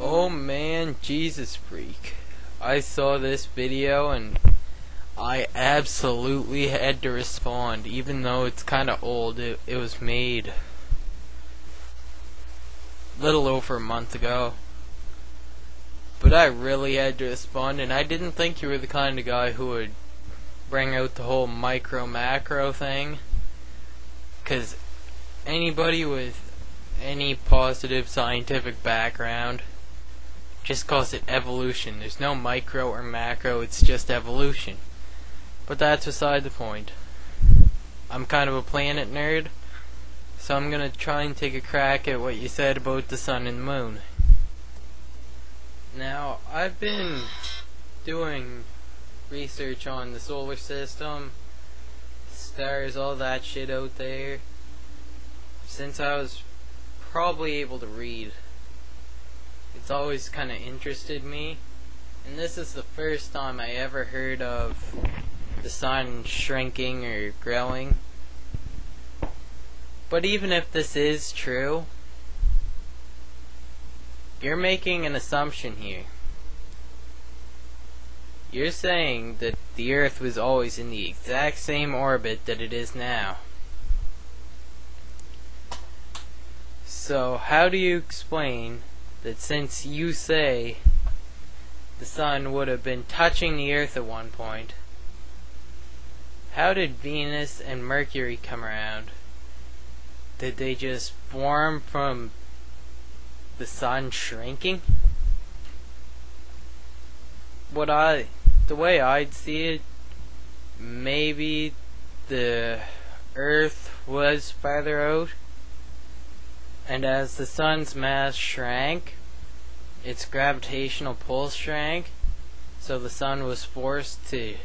Oh man, Jezusfreek. I saw this video and I absolutely had to respond, even though it's kinda old. It was made a little over a month ago. But I really had to respond, and I didn't think you were the kind of guy who would bring out the whole micro-macro thing. 'Cause anybody with any positive scientific background just calls it evolution. There's no micro or macro, it's just evolution. But that's beside the point. I'm kind of a planet nerd, so I'm gonna try and take a crack at what you said about the sun and the moon. Now, I've been doing research on the solar system, stars, all that shit out there, since I was probably able to read. It's always kind of interested me, and this is the first time I ever heard of the sun shrinking or growing. But even if this is true, you're making an assumption here. You're saying that the Earth was always in the exact same orbit that it is now. So how do you explain that since you say the sun would have been touching the Earth at one point, how did Venus and Mercury come around? Did they just form from the sun shrinking? The way I'd see it, maybe the Earth was farther out, and as the sun's mass shrank, its gravitational pull shrank, so the sun was forced to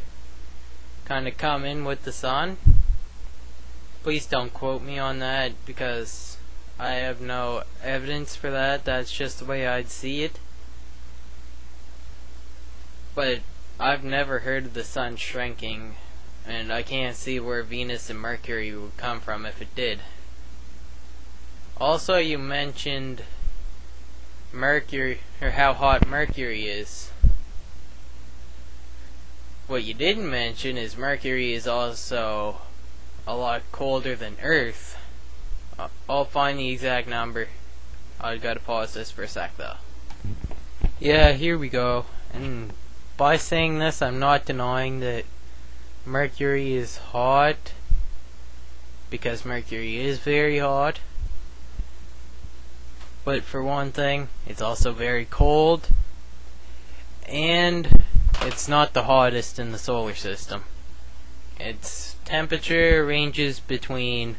kind of come in with the sun. Please don't quote me on that, because I have no evidence for that. That's just the way I'd see it. But I've never heard of the sun shrinking, and I can't see where Venus and Mercury would come from if it did. Also, you mentioned Mercury, or how hot Mercury is. What you didn't mention is Mercury is also a lot colder than Earth. I'll find the exact number. I gotta pause this for a sec though. Yeah, here we go. And by saying this, I'm not denying that Mercury is hot, because Mercury is very hot. But for one thing, it's also very cold, and it's not the hottest in the solar system. Its temperature ranges between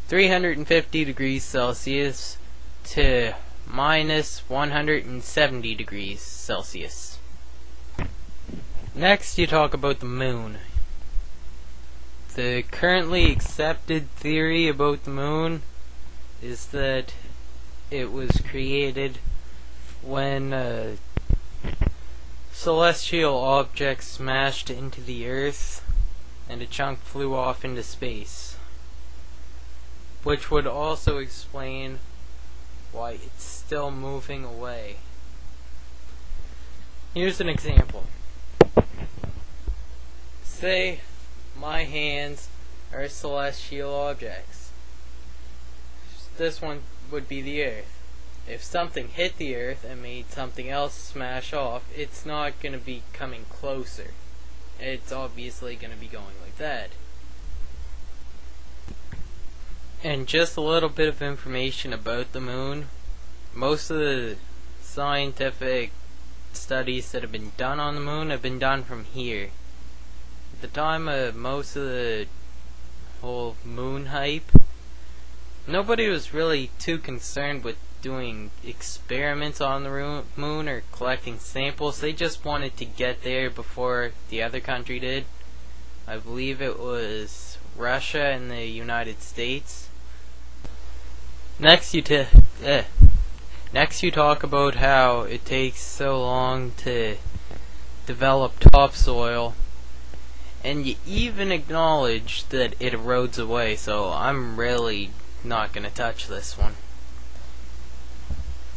350 degrees Celsius to minus 170 degrees Celsius. Next, you talk about the moon. The currently accepted theory about the moon is that it was created when a celestial object smashed into the Earth and a chunk flew off into space, which would also explain why it's still moving away. Here's an example. Say my hands are celestial objects. This one would be the Earth. If something hit the Earth and made something else smash off, it's not going to be coming closer. It's obviously going to be going like that. And just a little bit of information about the moon. Most of the scientific studies that have been done on the moon have been done from here. At the time of most of the whole moon hype, nobody was really too concerned with doing experiments on the moon or collecting samples. They just wanted to get there before the other country did. I believe it was Russia and the United States. Next you talk about how it takes so long to develop topsoil, and you even acknowledge that it erodes away, so I'm really not gonna touch this one.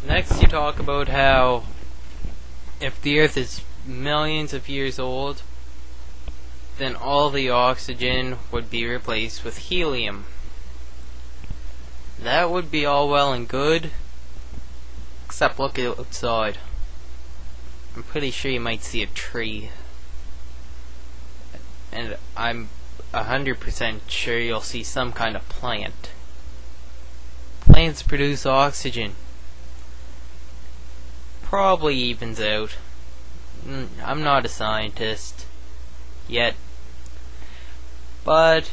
Next, you talk about how if the Earth is millions of years old, then all the oxygen would be replaced with helium. That would be all well and good, except look outside. I'm pretty sure you might see a tree. And I'm 100% sure you'll see some kind of plant. Plants produce oxygen. Probably evens out. I'm not a scientist yet, but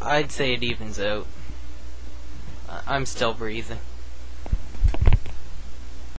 I'd say it evens out. I'm still breathing.